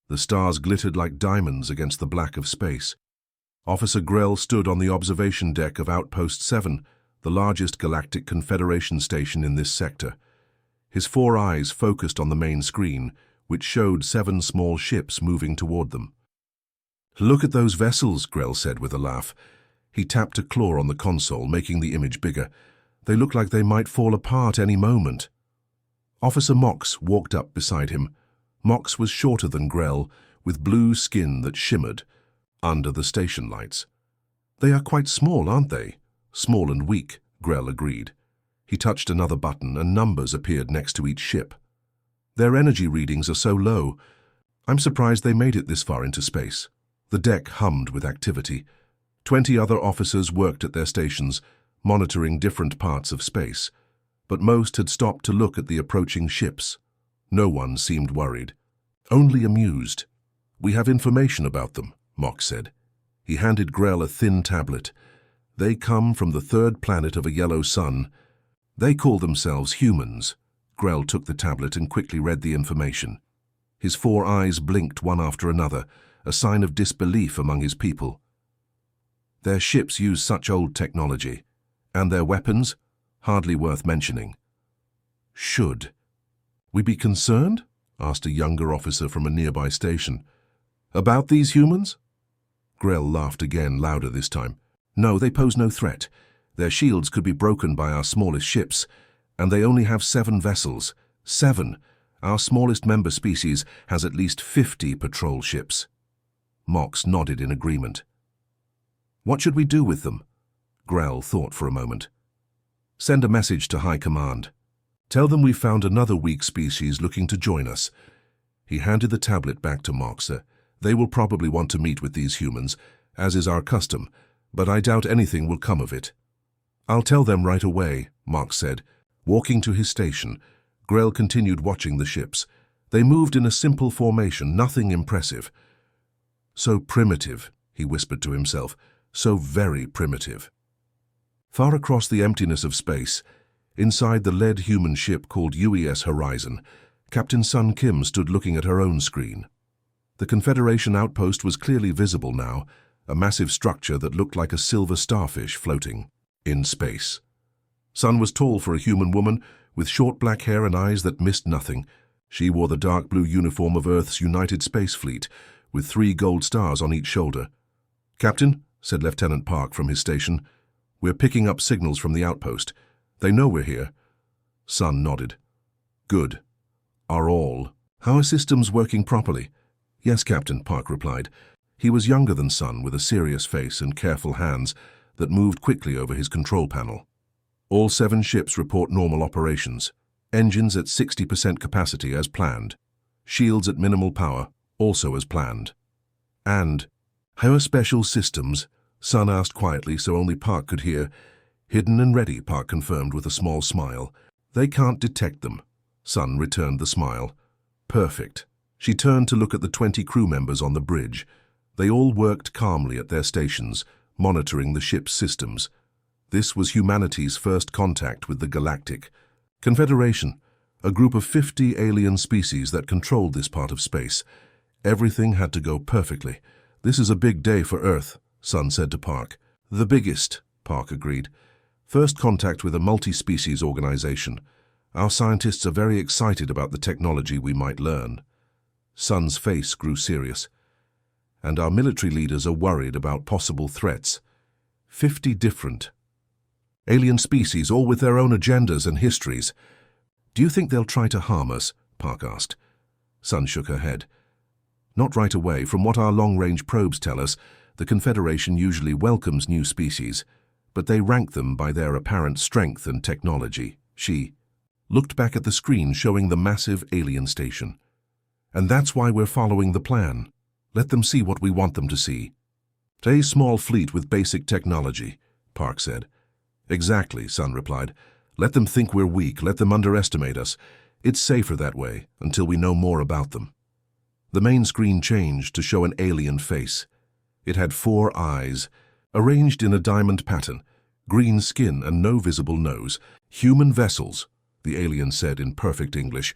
The stars glittered like diamonds against the black of space. Officer Grell stood on the observation deck of Outpost 7, the largest Galactic Confederation station in this sector. His 4 eyes focused on the main screen, which showed 7 small ships moving toward them. "Look at those vessels," Grell said with a laugh. He tapped a claw on the console, making the image bigger. "They look like they might fall apart any moment." Officer Mox walked up beside him. Mox was shorter than Grell, with blue skin that shimmered under the station lights. "They are quite small, aren't they?" "Small and weak," Grell agreed. He touched another button and numbers appeared next to each ship. "Their energy readings are so low. I'm surprised they made it this far into space." The deck hummed with activity. 20 other officers worked at their stations, monitoring different parts of space. But most had stopped to look at the approaching ships. No one seemed worried, only amused. "We have information about them," Mox said. He handed Grell a thin tablet. "They come from the 3rd planet of a yellow sun. They call themselves humans." Grell took the tablet and quickly read the information. His 4 eyes blinked one after another, a sign of disbelief among his people. "Their ships use such old technology. And their weapons? Hardly worth mentioning." "Should we be concerned?" asked a younger officer from a nearby station. "About these humans?" Grell laughed again, louder this time. "No, they pose no threat. Their shields could be broken by our smallest ships, and they only have 7 vessels. 7! Our smallest member species has at least 50 patrol ships." Mox nodded in agreement. "What should we do with them?" Grell thought for a moment. "Send a message to High Command. Tell them we found another weak species looking to join us." He handed the tablet back to Mox. "They will probably want to meet with these humans, as is our custom, but I doubt anything will come of it." "I'll tell them right away," Mox said. Walking to his station, Grell continued watching the ships. They moved in a simple formation, nothing impressive. "So primitive," he whispered to himself. "So very primitive." Far across the emptiness of space, inside the lead human ship called UES Horizon, Captain Sun Kim stood looking at her own screen. The Confederation outpost was clearly visible now, a massive structure that looked like a silver starfish floating in space. Sun was tall for a human woman, with short black hair and eyes that missed nothing. She wore the dark blue uniform of Earth's United Space Fleet, with 3 gold stars on each shoulder. "Captain," said Lieutenant Park from his station, "we're picking up signals from the outpost. They know we're here." Sun nodded. "Good. Are all? How are systems working properly?" "Yes, Captain," Park replied. He was younger than Sun, with a serious face and careful hands that moved quickly over his control panel. "All 7 ships report normal operations. Engines at 60% capacity as planned. Shields at minimal power, also as planned." "And how are special systems?" Sun asked quietly so only Park could hear. "Hidden and ready," Park confirmed with a small smile. "They can't detect them." Sun returned the smile. "Perfect." She turned to look at the 20 crew members on the bridge. They all worked calmly at their stations, monitoring the ship's systems. This was humanity's first contact with the Galactic Confederation, a group of 50 alien species that controlled this part of space. Everything had to go perfectly. "This is a big day for Earth," Sun said to Park. "The biggest," Park agreed. "First contact with a multi-species organization. Our scientists are very excited about the technology we might learn." Sun's face grew serious. "And our military leaders are worried about possible threats. 50 different alien species, all with their own agendas and histories. Do you think they'll try to harm us?" Park asked. Sun shook her head. "Not right away. From what our long-range probes tell us, the Confederation usually welcomes new species, but they rank them by their apparent strength and technology." She looked back at the screen showing the massive alien station. "And that's why we're following the plan. Let them see what we want them to see." "A small fleet with basic technology," Park said. "Exactly," Sun replied. "Let them think we're weak, let them underestimate us. It's safer that way, until we know more about them." The main screen changed to show an alien face. It had 4 eyes, arranged in a diamond pattern, green skin and no visible nose. "Human vessels," the alien said in perfect English.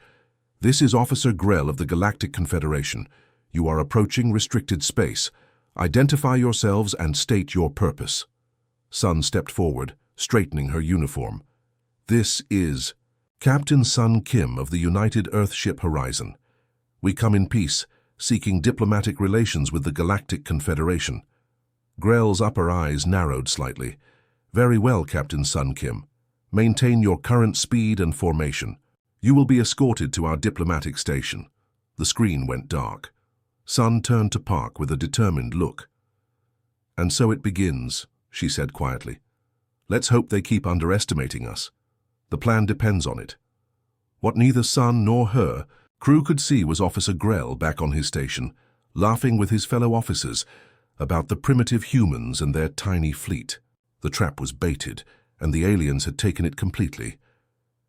"This is Officer Grell of the Galactic Confederation. You are approaching restricted space. Identify yourselves and state your purpose. Sun stepped forward, straightening her uniform. This is Captain Sun Kim of the United Earthship Horizon. We come in peace, seeking diplomatic relations with the Galactic Confederation. Grell's upper eyes narrowed slightly. Very well, Captain Sun Kim. Maintain your current speed and formation. You will be escorted to our diplomatic station. The screen went dark. Sun turned to Park with a determined look. And so it begins, she said quietly. Let's hope they keep underestimating us. The plan depends on it. What neither Sun nor her crew could see was Officer Grell back on his station, laughing with his fellow officers about the primitive humans and their tiny fleet. The trap was baited, and the aliens had taken it completely.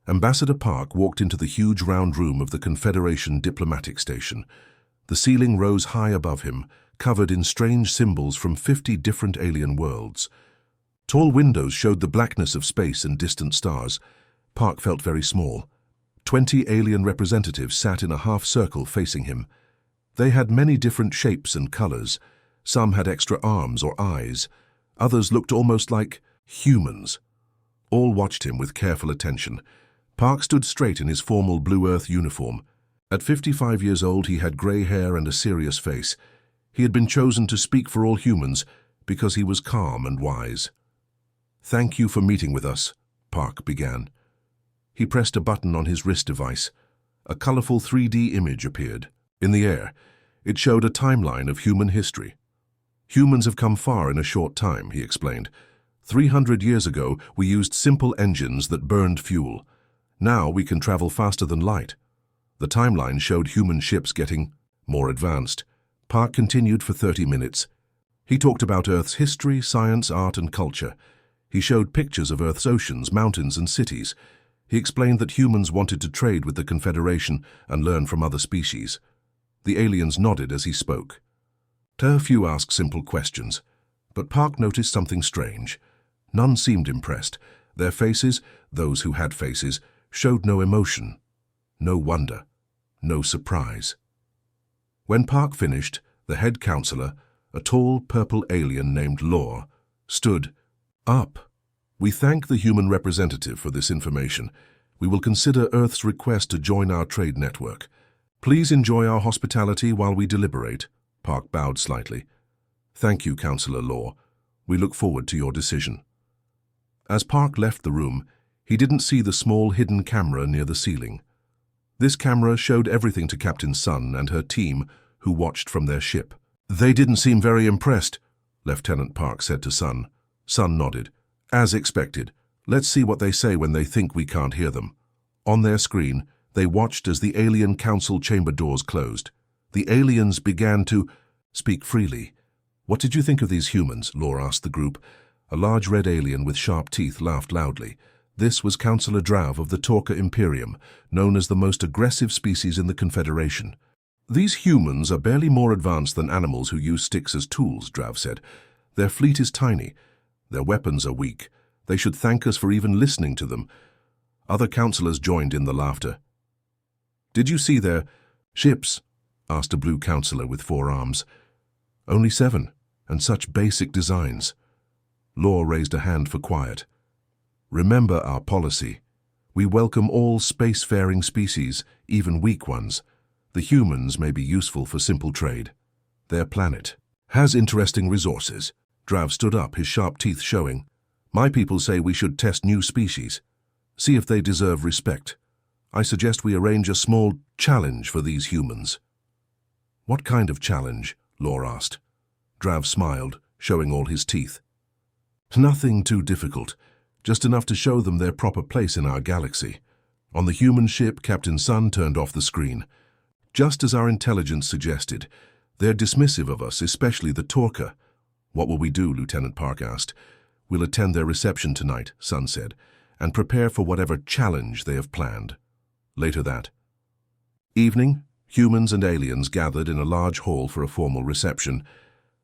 Ambassador Park walked into the huge round room of the Confederation diplomatic station. The ceiling rose high above him, covered in strange symbols from 50 different alien worlds. Tall windows showed the blackness of space and distant stars. Park felt very small. 20 alien representatives sat in a half-circle facing him. They had many different shapes and colors. Some had extra arms or eyes. Others looked almost like humans. All watched him with careful attention. Park stood straight in his formal Blue Earth uniform. At 55 years old, he had gray hair and a serious face. He had been chosen to speak for all humans because he was calm and wise. "Thank you for meeting with us," Park began. He pressed a button on his wrist device. A colorful 3D image appeared. In the air, it showed a timeline of human history. "Humans have come far in a short time," he explained. 300 years ago, we used simple engines that burned fuel. Now we can travel faster than light. The timeline showed human ships getting more advanced. Park continued for 30 minutes. He talked about Earth's history, science, art, and culture. He showed pictures of Earth's oceans, mountains, and cities. He explained that humans wanted to trade with the Confederation and learn from other species. The aliens nodded as he spoke. A few asked simple questions, but Park noticed something strange. None seemed impressed. Their faces, those who had faces, showed no emotion, no wonder, no surprise. When Park finished, the head counselor, a tall purple alien named Law, stood up. "We thank the human representative for this information. We will consider Earth's request to join our trade network. Please enjoy our hospitality while we deliberate." Park bowed slightly. "Thank you, Counselor Law. We look forward to your decision." As Park left the room, he didn't see the small hidden camera near the ceiling. This camera showed everything to Captain Sun and her team, who watched from their ship. "They didn't seem very impressed," Lieutenant Park said to Sun. Sun nodded. "As expected. Let's see what they say when they think we can't hear them." On their screen, they watched as the alien council chamber doors closed. The aliens began to speak freely. "What did you think of these humans?" Law asked the group. A large red alien with sharp teeth laughed loudly. This was Councillor Drav of the Torca Imperium, known as the most aggressive species in the Confederation. "These humans are barely more advanced than animals who use sticks as tools," Drav said. "Their fleet is tiny. Their weapons are weak. They should thank us for even listening to them." Other councillors joined in the laughter. "Did you see their ships?" asked a blue councillor with 4 arms. "Only 7, and such basic designs." Law raised a hand for quiet. "Remember our policy. We welcome all spacefaring species, even weak ones. The humans may be useful for simple trade. Their planet has interesting resources." Drav stood up, his sharp teeth showing. "My people say we should test new species. See if they deserve respect. I suggest we arrange a small challenge for these humans." "What kind of challenge?" Law asked. Drav smiled, showing all his teeth. "Nothing too difficult. Just enough to show them their proper place in our galaxy." On the human ship, Captain Sun turned off the screen. "Just as our intelligence suggested, they're dismissive of us, especially the Torca." "What will we do?" Lieutenant Park asked. "We'll attend their reception tonight," Sun said, "and prepare for whatever challenge they have planned." Later that evening, humans and aliens gathered in a large hall for a formal reception.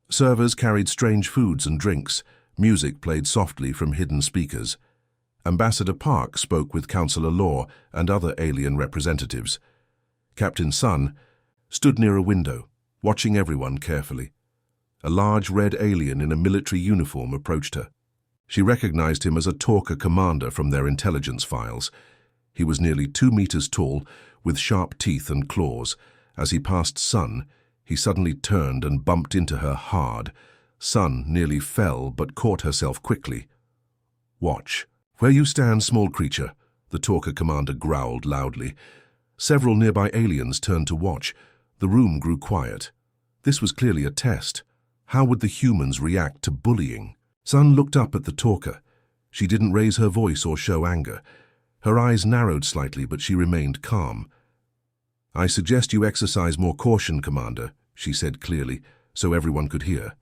Servers carried strange foods and drinks. Music played softly from hidden speakers. Ambassador Park spoke with Councillor Law and other alien representatives. Captain Sun stood near a window. watching everyone carefully. A large red alien in a military uniform approached her. She recognized him as a Talker commander from their intelligence files. He was nearly 2 meters tall, with sharp teeth and claws. As he passed Sun, he suddenly turned and bumped into her hard. Sun nearly fell but caught herself quickly. "Watch. Where you stand, small creature," the Talker commander growled loudly. Several nearby aliens turned to watch. The room grew quiet. This was clearly a test. How would the humans react to bullying? Sun looked up at the Talker. She didn't raise her voice or show anger. Her eyes narrowed slightly, but she remained calm. "I suggest you exercise more caution, Commander," she said clearly, so everyone could hear.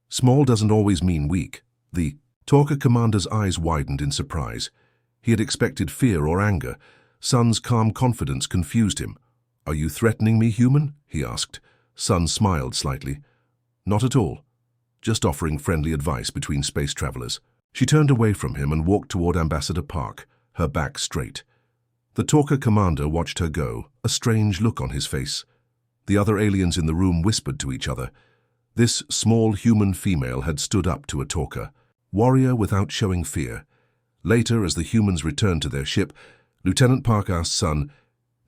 Small doesn't always mean weak. The Talker commander's eyes widened in surprise. He had expected fear or anger. Sun's calm confidence confused him. "Are you threatening me, human?" he asked. Sun smiled slightly. "Not at all. Just offering friendly advice between space travelers." She turned away from him and walked toward Ambassador Park, her back straight. The Talker commander watched her go, a strange look on his face. The other aliens in the room whispered to each other. This small human female had stood up to a Talker, warrior without showing fear. Later, as the humans returned to their ship, Lieutenant Park asked Sun,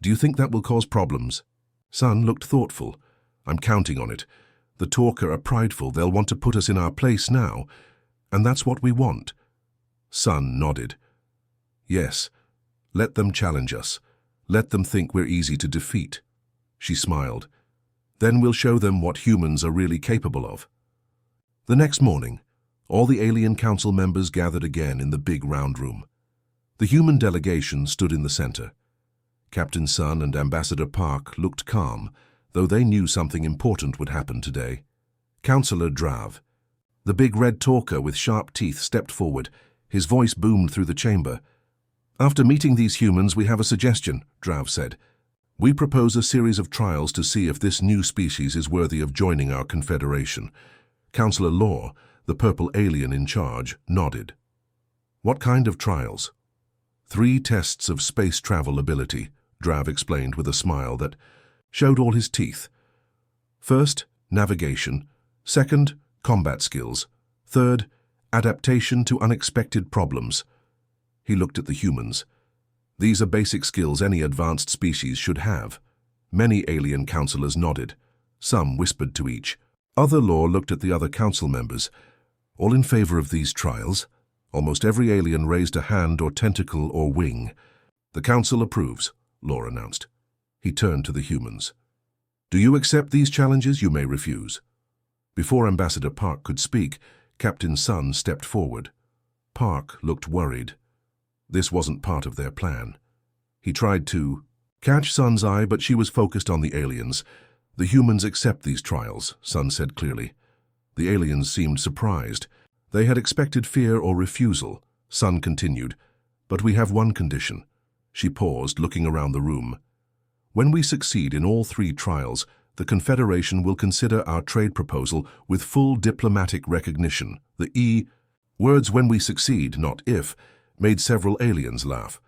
"Do you think that will cause problems?" Sun looked thoughtful. "I'm counting on it. The Talker are prideful. They'll want to put us in our place now. And that's what we want." Sun nodded. "Yes, let them challenge us. Let them think we're easy to defeat." She smiled. "Then we'll show them what humans are really capable of." The next morning, all the Alien Council members gathered again in the big round room. The human delegation stood in the center. Captain Sun and Ambassador Park looked calm, though they knew something important would happen today. Councillor Drav, the big red Talker with sharp teeth, stepped forward. His voice boomed through the chamber. "After meeting these humans, we have a suggestion," Drav said. "We propose a series of trials to see if this new species is worthy of joining our confederation." Councillor Law, the purple alien in charge, nodded. "What kind of trials?" 3 tests of space travel ability," Drav explained with a smile that showed all his teeth. "First, navigation. Second, combat skills. Third, adaptation to unexpected problems." He looked at the humans. "These are basic skills any advanced species should have." Many alien councillors nodded. Some whispered to each. Other Law looked at the other council members. "All in favor of these trials?" Almost every alien raised a hand or tentacle or wing. "The council approves," Law announced. He turned to the humans. "Do you accept these challenges? You may refuse." Before Ambassador Park could speak, Captain Sun stepped forward. Park looked worried. This wasn't part of their plan. He tried to catch Sun's eye, but she was focused on the aliens. "The humans accept these trials," Sun said clearly. The aliens seemed surprised. They had expected fear or refusal. Sun continued, "But we have one condition." She paused, looking around the room. "When we succeed in all 3 trials, the Confederation will consider our trade proposal with full diplomatic recognition." The words "when we succeed," not if, made several aliens laugh.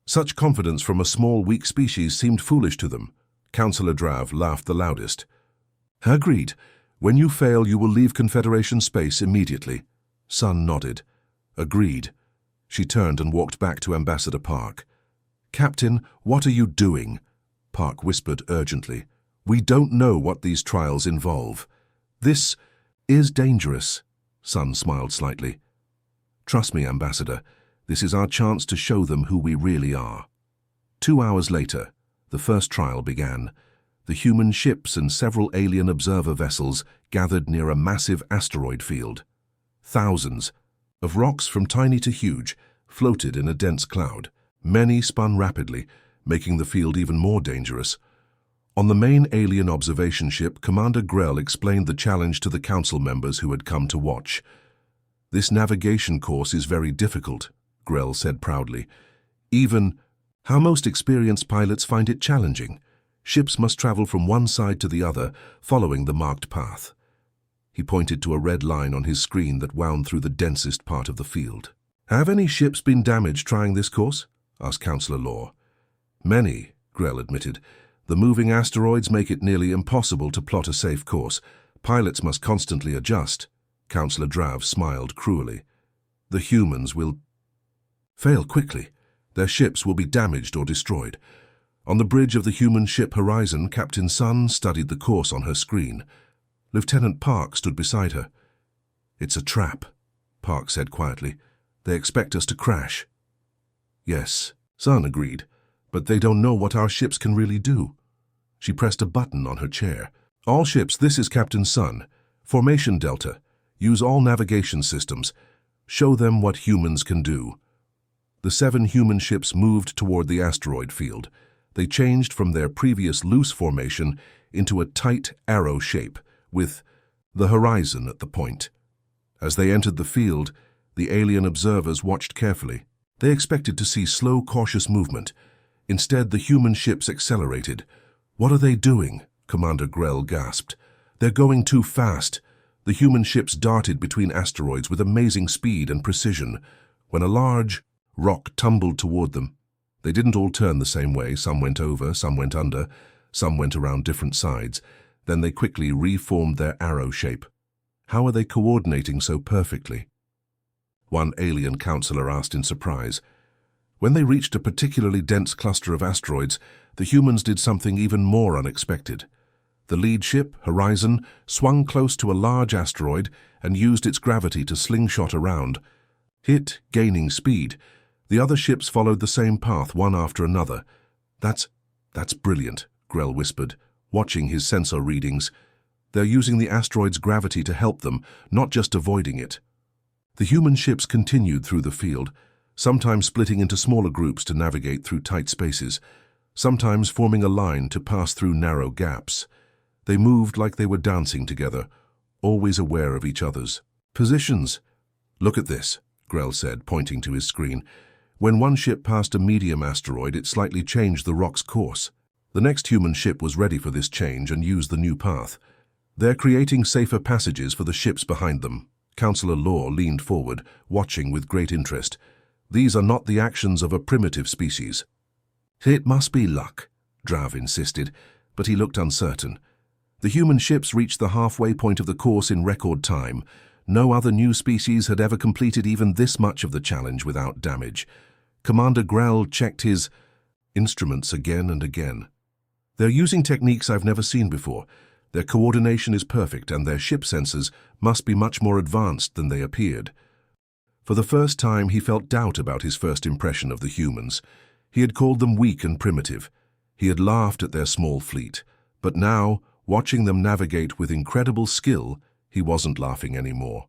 Such confidence from a small, weak species seemed foolish to them. Councillor Drav laughed the loudest. "Agreed. When you fail, you will leave Confederation space immediately." Sun nodded. "Agreed." She turned and walked back to Ambassador Park. "Captain, what are you doing?" Park whispered urgently. "We don't know what these trials involve." "This is dangerous." Sun smiled slightly. "Trust me, Ambassador. This is our chance to show them who we really are." 2 hours later, the first trial began. The human ships and several alien observer vessels gathered near a massive asteroid field. Thousands of rocks, from tiny to huge, floated in a dense cloud. Many spun rapidly, making the field even more dangerous. On the main alien observation ship, Commander Grell explained the challenge to the council members who had come to watch. "This navigation course is very difficult," Grell said proudly. "Even how most experienced pilots find it challenging. Ships must travel from one side to the other, following the marked path." He pointed to a red line on his screen that wound through the densest part of the field. "Have any ships been damaged trying this course?" asked Councillor Law. "Many," Grell admitted. The moving asteroids make it nearly impossible to plot a safe course. Pilots must constantly adjust. Counselor Drav smiled cruelly. The humans will fail quickly. Their ships will be damaged or destroyed. On the bridge of the human ship Horizon, Captain Sun studied the course on her screen. Lieutenant Park stood beside her. "It's a trap," Park said quietly. "They expect us to crash." "Yes," Sun agreed, "but they don't know what our ships can really do." She pressed a button on her chair. "All ships, this is Captain Sun. Formation Delta. Use all navigation systems. Show them what humans can do." The 7 human ships moved toward the asteroid field. They changed from their previous loose formation into a tight arrow shape, with the horizon at the point. As they entered the field, the alien observers watched carefully. They expected to see slow, cautious movement. Instead, the human ships accelerated. "What are they doing?" Commander Grell gasped. "They're going too fast." The human ships darted between asteroids with amazing speed and precision. When a large rock tumbled toward them, they didn't all turn the same way. Some went over, some went under, some went around different sides. Then they quickly reformed their arrow shape. "How are they coordinating so perfectly?" one alien counselor asked in surprise. When they reached a particularly dense cluster of asteroids, the humans did something even more unexpected. The lead ship, Horizon, swung close to a large asteroid and used its gravity to slingshot around. Hit, gaining speed. The other ships followed the same path, one after another. That's brilliant," Grell whispered, watching his sensor readings. "They're using the asteroid's gravity to help them, not just avoiding it." The human ships continued through the field, sometimes splitting into smaller groups to navigate through tight spaces, sometimes forming a line to pass through narrow gaps. They moved like they were dancing together, always aware of each other's positions. "Look at this," Grell said, pointing to his screen. When one ship passed a medium asteroid, it slightly changed the rock's course. The next human ship was ready for this change and used the new path. "They're creating safer passages for the ships behind them." Counselor Law leaned forward, watching with great interest. "These are not the actions of a primitive species." "It must be luck," Drav insisted, but he looked uncertain. The human ships reached the halfway point of the course in record time. No other new species had ever completed even this much of the challenge without damage. Commander Grell checked his instruments again and again. "They're using techniques I've never seen before. Their coordination is perfect, and their ship sensors must be much more advanced than they appeared." For the first time, he felt doubt about his first impression of the humans. He had called them weak and primitive. He had laughed at their small fleet. But now, watching them navigate with incredible skill, he wasn't laughing anymore.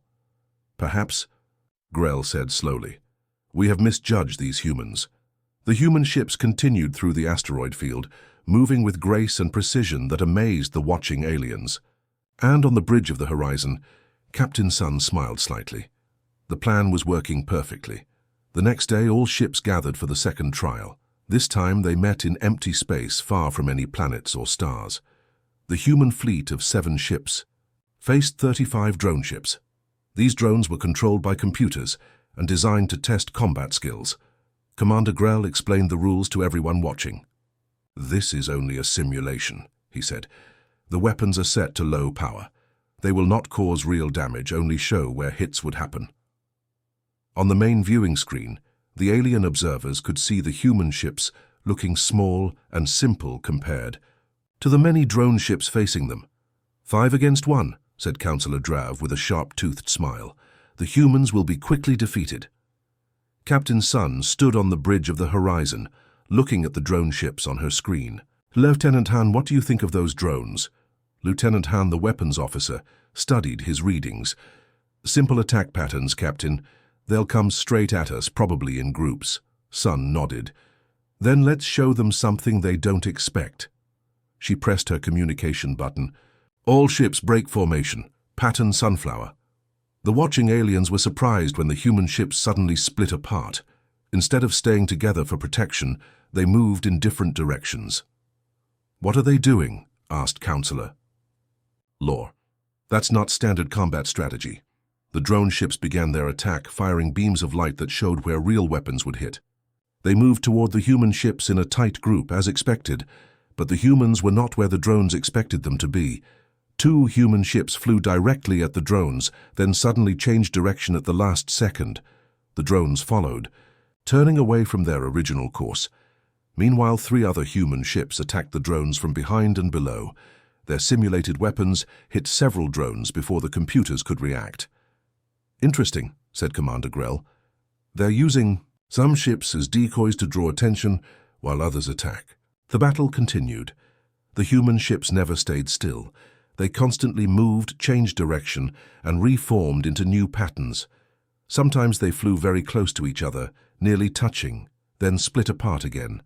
"Perhaps," Grell said slowly, "we have misjudged these humans." The human ships continued through the asteroid field, moving with grace and precision that amazed the watching aliens. And on the bridge of the Horizon, Captain Sun smiled slightly. The plan was working perfectly. The next day, all ships gathered for the second trial. This time, they met in empty space far from any planets or stars. The human fleet of 7 ships faced 35 drone ships. These drones were controlled by computers and designed to test combat skills. Commander Grell explained the rules to everyone watching. "This is only a simulation," he said. "The weapons are set to low power. They will not cause real damage, only show where hits would happen." On the main viewing screen, the alien observers could see the human ships looking small and simple compared to the many drone ships facing them. 5 against 1, said Counselor Drav with a sharp-toothed smile. "The humans will be quickly defeated." Captain Sun stood on the bridge of the Horizon, looking at the drone ships on her screen. "Lieutenant Han, what do you think of those drones?" Lieutenant Han, the weapons officer, studied his readings. "Simple attack patterns, Captain. They'll come straight at us, probably in groups." Sun nodded. "Then let's show them something they don't expect." She pressed her communication button. "All ships break formation. Pattern sunflower." The watching aliens were surprised when the human ships suddenly split apart. Instead of staying together for protection, they moved in different directions. "What are they doing?" asked Counselor Law. "That's not standard combat strategy." The drone ships began their attack, firing beams of light that showed where real weapons would hit. They moved toward the human ships in a tight group, as expected, But the humans were not where the drones expected them to be. Two human ships flew directly at the drones, then suddenly changed direction at the last second. The drones followed, turning away from their original course. Meanwhile, three other human ships attacked the drones from behind and below. Their simulated weapons hit several drones before the computers could react. "Interesting," said Commander Grell. "They're using some ships as decoys to draw attention, while others attack." The battle continued. The human ships never stayed still. They constantly moved, changed direction, and reformed into new patterns. Sometimes they flew very close to each other, nearly touching, then split apart again.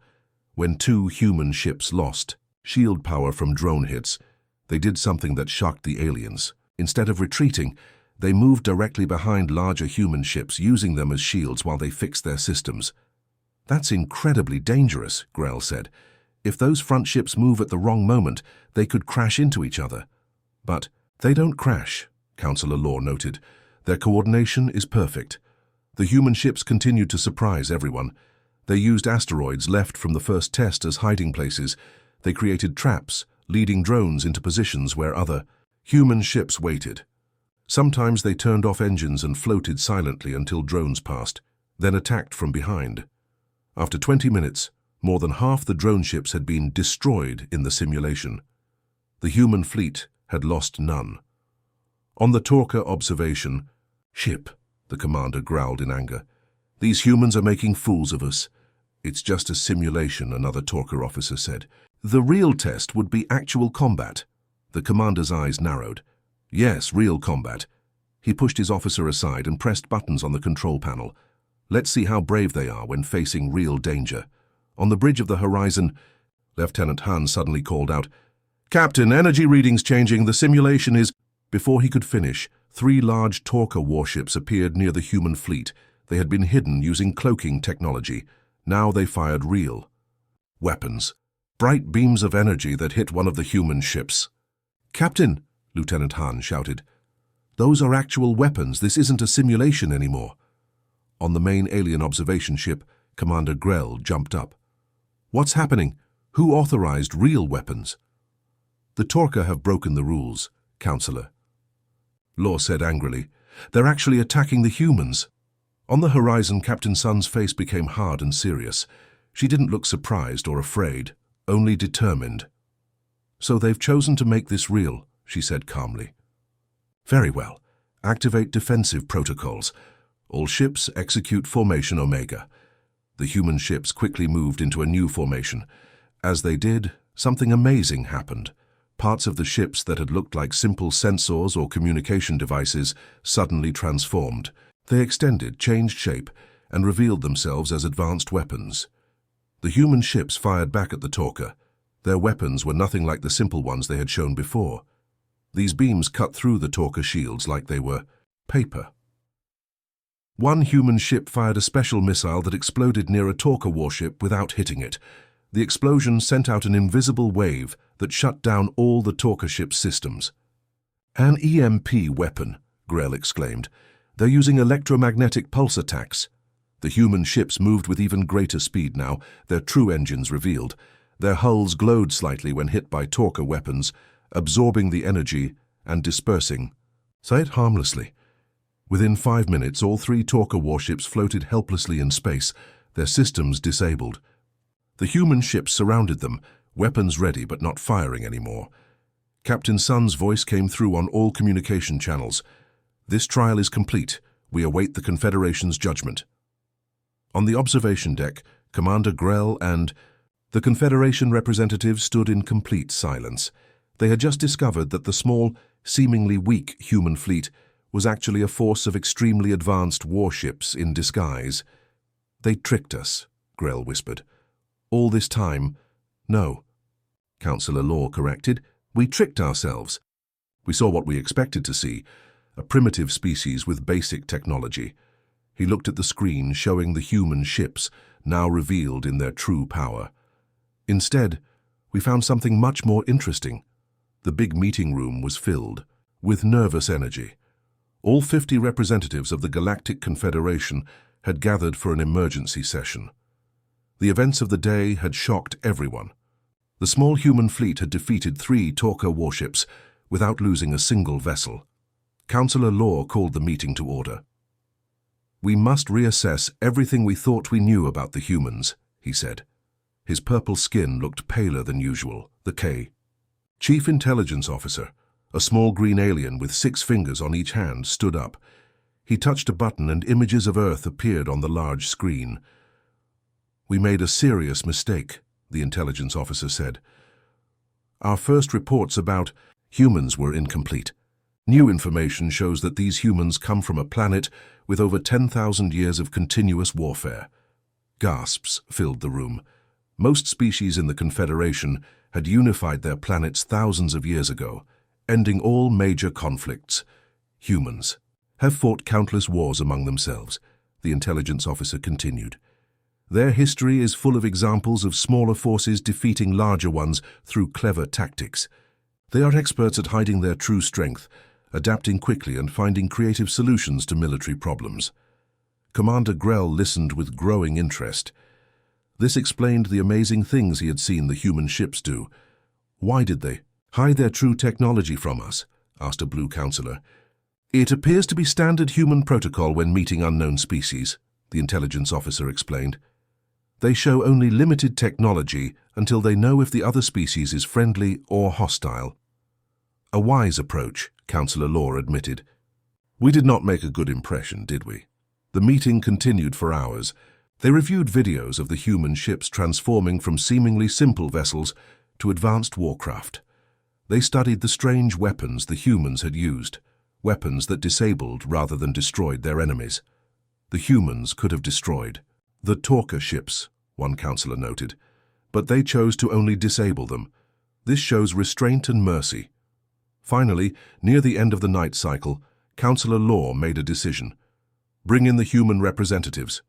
When two human ships lost shield power from drone hits, they did something that shocked the aliens. Instead of retreating, they moved directly behind larger human ships, using them as shields while they fixed their systems. "That's incredibly dangerous," Grell said. "If those front ships move at the wrong moment, they could crash into each other." "But they don't crash," Counselor Law noted. "Their coordination is perfect." The human ships continued to surprise everyone. They used asteroids left from the first test as hiding places. They created traps, leading drones into positions where other human ships waited. Sometimes they turned off engines and floated silently until drones passed, then attacked from behind. After 20 minutes, more than half the drone ships had been destroyed in the simulation. The human fleet had lost none. On the Talker observation, "Ship," the commander growled in anger. "These humans are making fools of us." "It's just a simulation," another Talker officer said. "The real test would be actual combat." The commander's eyes narrowed. "Yes, real combat." He pushed his officer aside and pressed buttons on the control panel. "Let's see how brave they are when facing real danger." On the bridge of the horizon, Lieutenant Han suddenly called out, "Captain, energy readings changing. The simulation is—" Before he could finish, three large Talker warships appeared near the human fleet. They had been hidden using cloaking technology. Now they fired real weapons, bright beams of energy that hit one of the human ships. "Captain," Lieutenant Han shouted, "those are actual weapons. This isn't a simulation anymore." On the main alien observation ship, Commander Grell jumped up. "What's happening? Who authorized real weapons?" "The Talker have broken the rules, Counselor," Law said angrily. "They're actually attacking the humans." On the horizon, Captain Sun's face became hard and serious. She didn't look surprised or afraid, only determined. "So they've chosen to make this real," she said calmly. "Very well. Activate defensive protocols. All ships execute Formation Omega." The human ships quickly moved into a new formation. As they did, something amazing happened. Parts of the ships that had looked like simple sensors or communication devices suddenly transformed. They extended, changed shape, and revealed themselves as advanced weapons. The human ships fired back at the Talker. Their weapons were nothing like the simple ones they had shown before. These beams cut through the Talker shields like they were paper. One human ship fired a special missile that exploded near a Talker warship without hitting it. The explosion sent out an invisible wave that shut down all the Talker ship's systems. "An EMP weapon," Grell exclaimed. "They're using electromagnetic pulse attacks." The human ships moved with even greater speed now, their true engines revealed. Their hulls glowed slightly when hit by Talker weapons, absorbing the energy and dispersing. Say it harmlessly. Within 5 minutes, all three Talker warships floated helplessly in space, their systems disabled. The human ships surrounded them, weapons ready but not firing anymore. Captain Sun's voice came through on all communication channels. "This trial is complete. We await the Confederation's judgment." On the observation deck, Commander Grell and the Confederation representatives stood in complete silence. They had just discovered that the small, seemingly weak human fleet was actually a force of extremely advanced warships in disguise. "They tricked us," Grell whispered. "All this time—" "No," Counselor Law corrected. "We tricked ourselves. We saw what we expected to see, a primitive species with basic technology." He looked at the screen showing the human ships, now revealed in their true power. "Instead, we found something much more interesting." The big meeting room was filled with nervous energy. All 50 representatives of the Galactic Confederation had gathered for an emergency session. The events of the day had shocked everyone. The small human fleet had defeated 3 Talker warships without losing a single vessel. Councillor Law called the meeting to order. "We must reassess everything we thought we knew about the humans," he said. His purple skin looked paler than usual. The K. Chief Intelligence Officer, a small green alien with 6 fingers on each hand, stood up. He touched a button and images of Earth appeared on the large screen. "We made a serious mistake," the intelligence officer said. "Our first reports about humans were incomplete. New information shows that these humans come from a planet with over 10,000 years of continuous warfare." Gasps filled the room. Most species in the Confederation had unified their planets thousands of years ago, ending all major conflicts. Humans have fought countless wars among themselves, the intelligence officer continued. Their history is full of examples of smaller forces defeating larger ones through clever tactics. They are experts at hiding their true strength, adapting quickly and finding creative solutions to military problems. Commander Grell listened with growing interest. This explained the amazing things he had seen the human ships do. "Why did they hide their true technology from us?" asked a blue counselor. "It appears to be standard human protocol when meeting unknown species," the intelligence officer explained. "They show only limited technology until they know if the other species is friendly or hostile." "A wise approach," Councillor Law admitted. "We did not make a good impression, did we?" The meeting continued for hours. They reviewed videos of the human ships transforming from seemingly simple vessels to advanced warcraft. They studied the strange weapons the humans had used, weapons that disabled rather than destroyed their enemies. The humans could have destroyed the Talker ships, one counselor noted, but they chose to only disable them. This shows restraint and mercy. Finally, near the end of the night cycle, Councillor Law made a decision. "Bring in the human representatives."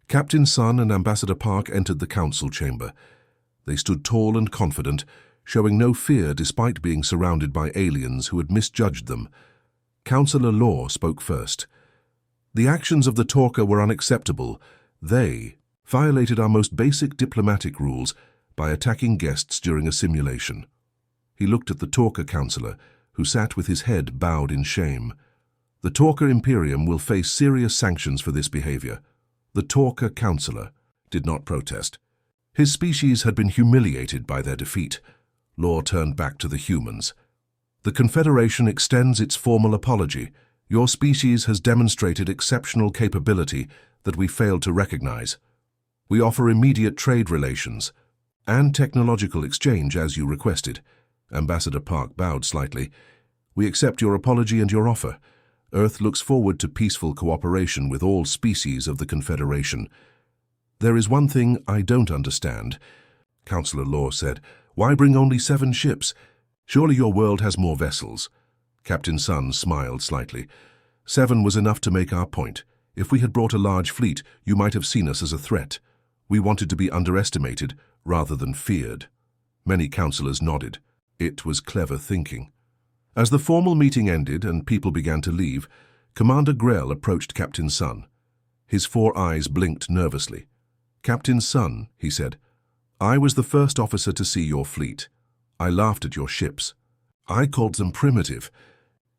Captain Sun and Ambassador Park entered the council chamber. They stood tall and confident, showing no fear despite being surrounded by aliens who had misjudged them. Councillor Law spoke first. "The actions of the Talker were unacceptable. They violated our most basic diplomatic rules by attacking guests during a simulation." He looked at the Talker counselor, who sat with his head bowed in shame. "The Talker Imperium will face serious sanctions for this behavior." The Talker counselor did not protest. His species had been humiliated by their defeat. Law turned back to the humans. "The Confederation extends its formal apology. Your species has demonstrated exceptional capability that we failed to recognize. We offer immediate trade relations and technological exchange as you requested." Ambassador Park bowed slightly. "We accept your apology and your offer. Earth looks forward to peaceful cooperation with all species of the Confederation." "There is one thing I don't understand," Councillor Law said. "Why bring only 7 ships? Surely your world has more vessels." Captain Sun smiled slightly. 7 was enough to make our point. If we had brought a large fleet, you might have seen us as a threat. We wanted to be underestimated rather than feared." Many councillors nodded. It was clever thinking. As the formal meeting ended and people began to leave, Commander Grell approached Captain Sun. His 4 eyes blinked nervously. "Captain Sun," he said, "I was the first officer to see your fleet. I laughed at your ships. I called them primitive."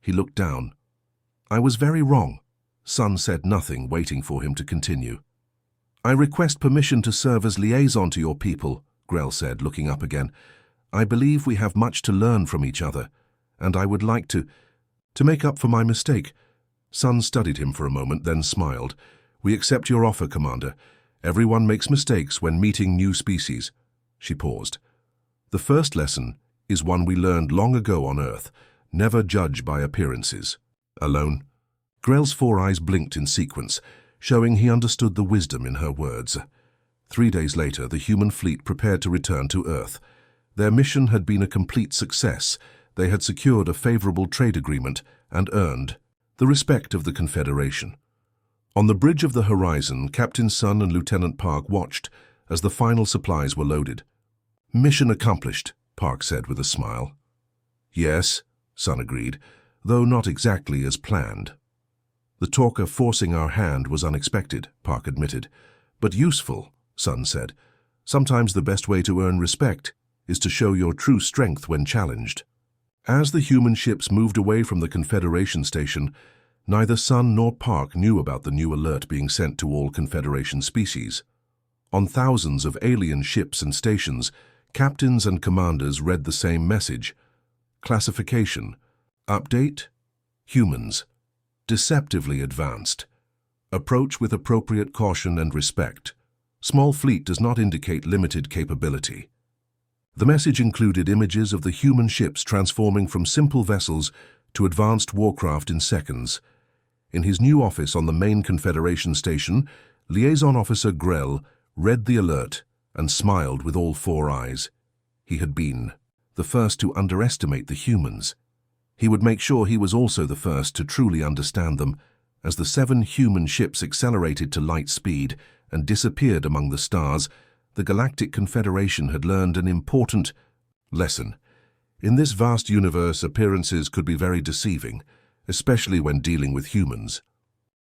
He looked down. "I was very wrong." Sun said nothing, waiting for him to continue. "I request permission to serve as liaison to your people," Grell said, looking up again. "I believe we have much to learn from each other, and I would like to make up for my mistake." Sun studied him for a moment, then smiled. "We accept your offer, Commander. Everyone makes mistakes when meeting new species." She paused. "The first lesson is one we learned long ago on Earth. Never judge by appearances." "Alone?" Grell's 4 eyes blinked in sequence, showing he understood the wisdom in her words. 3 days later, the human fleet prepared to return to Earth. Their mission had been a complete success. They had secured a favorable trade agreement and earned the respect of the Confederation. On the bridge of the horizon, Captain Sun and Lieutenant Park watched as the final supplies were loaded. "Mission accomplished," Park said with a smile. "Yes," Sun agreed, "though not exactly as planned." "The Talker forcing our hand was unexpected," Park admitted. "But useful," Sun said. Sometimes the best way to earn respect is to show your true strength when challenged. As the human ships moved away from the Confederation station, neither Sun nor Park knew about the new alert being sent to all Confederation species. On thousands of alien ships and stations, captains and commanders read the same message. Classification. Update. Humans. Deceptively advanced. Approach with appropriate caution and respect. Small fleet does not indicate limited capability. The message included images of the human ships transforming from simple vessels to advanced warcraft in seconds. In his new office on the main Confederation station, Liaison Officer Grell read the alert and smiled with all four eyes. He had been the first to underestimate the humans. He would make sure he was also the first to truly understand them. As the 7 human ships accelerated to light speed and disappeared among the stars, the Galactic Confederation had learned an important lesson. In this vast universe, appearances could be very deceiving, especially when dealing with humans.